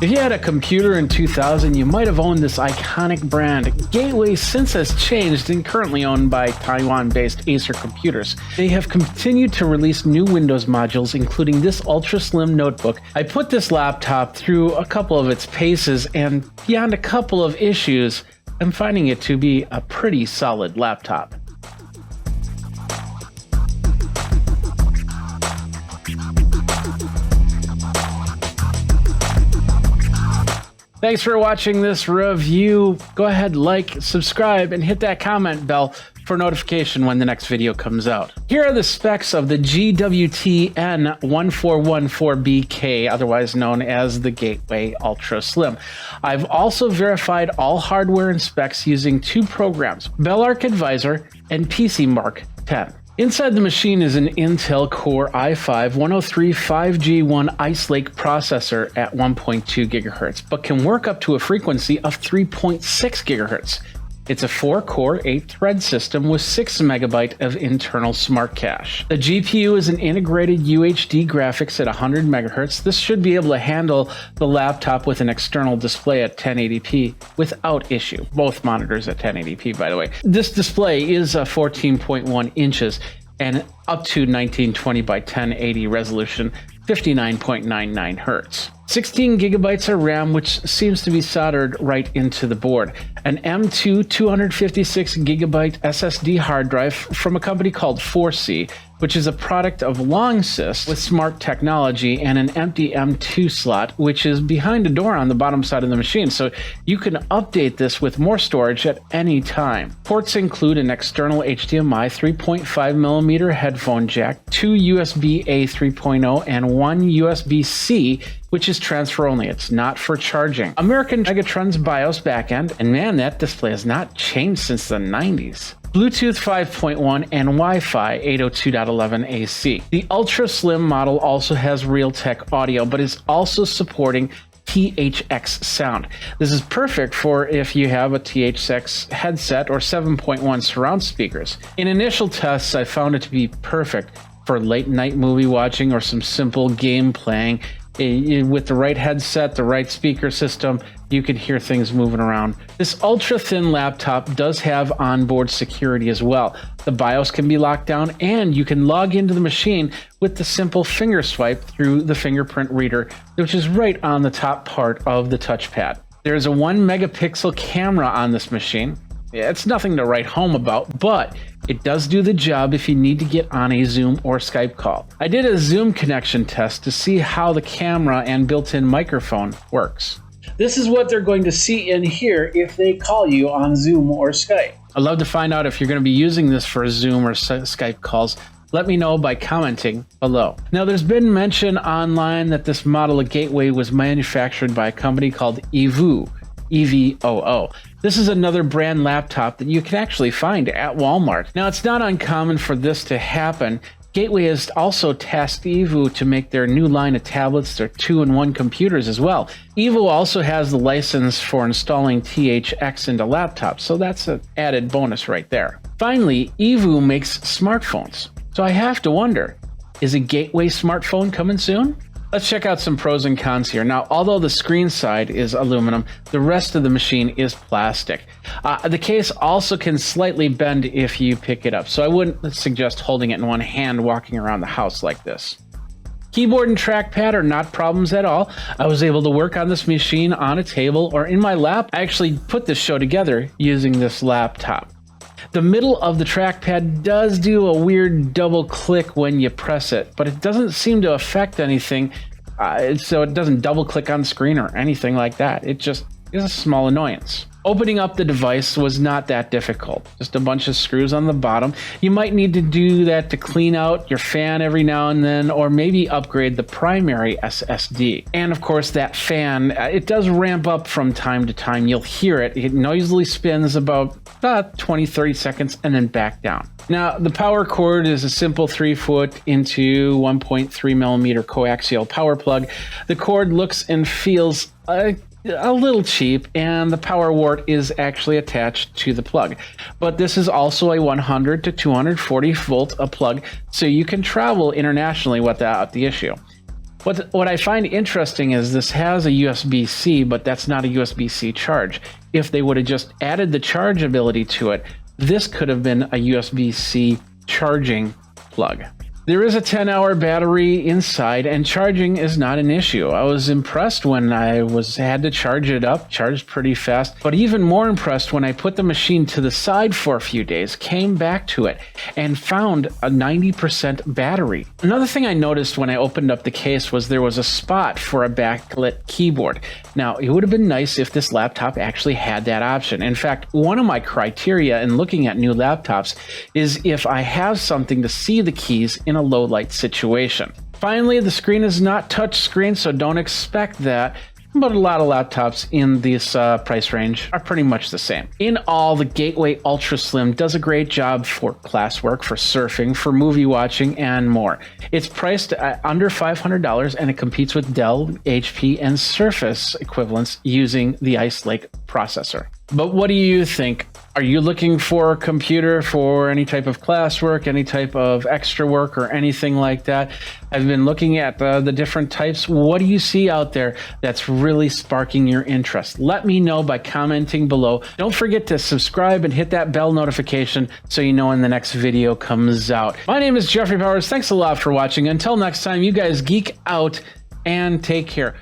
If you had a computer in 2000, you might have owned this iconic brand. Gateway since has changed and currently owned by Taiwan-based Acer Computers. They have continued to release new Windows modules, including this ultra-slim notebook. I put this laptop through a couple of its paces, and beyond a couple of issues, I'm finding it to be a pretty solid laptop. Thanks for watching this review. Go ahead, like, subscribe, and hit that comment bell for notification when the next video comes out. Here are the specs of the GWT-N1414BK, otherwise known as the Gateway Ultra Slim. I've also verified all hardware and specs using two programs, BellArc Advisor and PCMark 10. Inside the machine is an Intel Core i5-103 5G1 Ice Lake processor at 1.2 GHz, but can work up to a frequency of 3.6 GHz. It's a 4-core, 8-thread system with 6 MB of internal smart cache. The GPU is an integrated UHD graphics at 100 MHz. This should be able to handle the laptop with an external display at 1080p without issue. Both monitors at 1080p, by the way. This display is 14.1 inches and up to 1920 by 1080 resolution, 59.99 Hz. 16 gigabytes of RAM, which seems to be soldered right into the board. An M2 256 gigabyte SSD hard drive from a company called 4C, which is a product of Longsys with smart technology, and an empty M2 slot, which is behind a door on the bottom side of the machine, so you can update this with more storage at any time. Ports include an external HDMI 3.5mm headphone jack, two USB-A 3.0, and one USB-C, which is transfer only. It's not for charging. American Megatron's BIOS backend, and man, that display has not changed since the 90s. Bluetooth 5.1 and Wi-Fi 802.11 AC. The Ultra Slim model also has Realtek audio, but is also supporting THX sound. This is perfect for if you have a THX headset or 7.1 surround speakers. In initial tests, I found it to be perfect for late night movie watching or some simple game playing. With the right headset, the right speaker system, you can hear things moving around. This ultra thin laptop does have onboard security as well. The BIOS can be locked down, and you can log into the machine with the simple finger swipe through the fingerprint reader, which is right on the top part of the touchpad. There's a 1 megapixel camera on this machine. It's nothing to write home about, but it does do the job if you need to get on a Zoom or Skype call. I did a Zoom connection test to see how the camera and built-in microphone works. This is what they're going to see in here if they call you on Zoom or Skype. I'd love to find out if you're going to be using this for Zoom or Skype calls. Let me know by commenting below. Now, there's been mention online that this model of Gateway was manufactured by a company called EVOO. EVOO. This is another brand laptop that you can actually find at Walmart. Now, it's not uncommon for this to happen. Gateway has also tasked EVOO to make their new line of tablets, their 2-in-1 computers as well. EVOO also has the license for installing THX into laptops, so that's an added bonus right there. Finally, EVOO makes smartphones. So I have to wonder, is a Gateway smartphone coming soon? Let's check out some pros and cons here. Now, although the screen side is aluminum, the rest of the machine is plastic. The case also can slightly bend if you pick it up, so I wouldn't suggest holding it in one hand walking around the house like this. Keyboard and trackpad are not problems at all. I was able to work on this machine on a table or in my lap. I actually put this show together using this laptop. The middle of the trackpad does do a weird double click when you press it, but it doesn't seem to affect anything, so it doesn't double click on the screen or anything like that. It just is a small annoyance. Opening up the device was not that difficult. Just a bunch of screws on the bottom. You might need to do that to clean out your fan every now and then, or maybe upgrade the primary SSD. And of course, that fan, it does ramp up from time to time. You'll hear it. It noisily spins about 20-30 seconds and then back down. Now, the power cord is a simple 3-foot into 1.3mm coaxial power plug. The cord looks and feels a little cheap, and the power wart is actually attached to the plug. But this is also a 100 to 240 volt plug, so you can travel internationally without the issue. What I find interesting is this has a USB-C, but that's not a USB-C charge. If they would have just added the charge ability to it, this could have been a USB-C charging plug. There is a 10-hour battery inside, and charging is not an issue. I was impressed when I had to charge it up, charged pretty fast, but even more impressed when I put the machine to the side for a few days, came back to it, and found a 90% battery. Another thing I noticed when I opened up the case was there was a spot for a backlit keyboard. Now, it would have been nice if this laptop actually had that option. In fact, one of my criteria in looking at new laptops is if I have something to see the keys in a low light situation. Finally, the screen is not touch screen, so don't expect that, but a lot of laptops in this price range are pretty much the same. In all, the Gateway Ultra Slim does a great job for classwork, for surfing, for movie watching, and more. It's priced at under $500, and it competes with Dell, HP, and Surface equivalents using the Ice Lake processor. But what do you think? Are you looking for a computer for any type of classwork, any type of extra work, or anything like that? I've been looking at the different types. What do you see out there that's really sparking your interest? Let me know by commenting below. Don't forget to subscribe and hit that bell notification so you know when the next video comes out. My name is Jeffrey Powers. Thanks a lot for watching. Until next time, you guys geek out and take care.